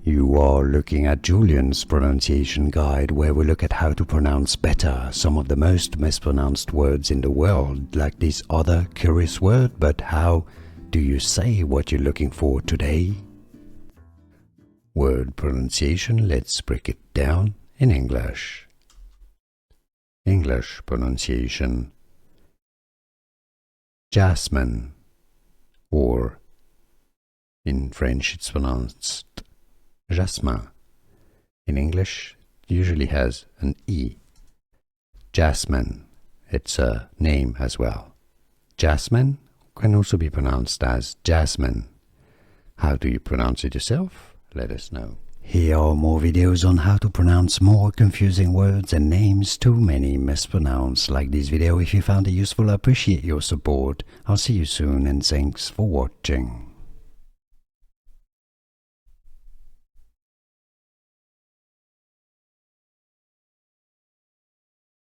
You are looking at Julian's pronunciation guide, where we look at how to pronounce better some of the most mispronounced words in the world, like this other curious word. But how do you say what you're looking for today? Word pronunciation, let's break it down in English. English pronunciation. Jasmin, or in French it's pronounced Jasmin. In English it usually has an E. Jasmin, it's a name as well. Jasmin can also be pronounced as Jasmine. How do you pronounce it yourself? Let us know. Here are more videos on how to pronounce more confusing words and names too many mispronounced. Like this video if you found it useful. I appreciate your support. I'll see you soon and thanks for watching.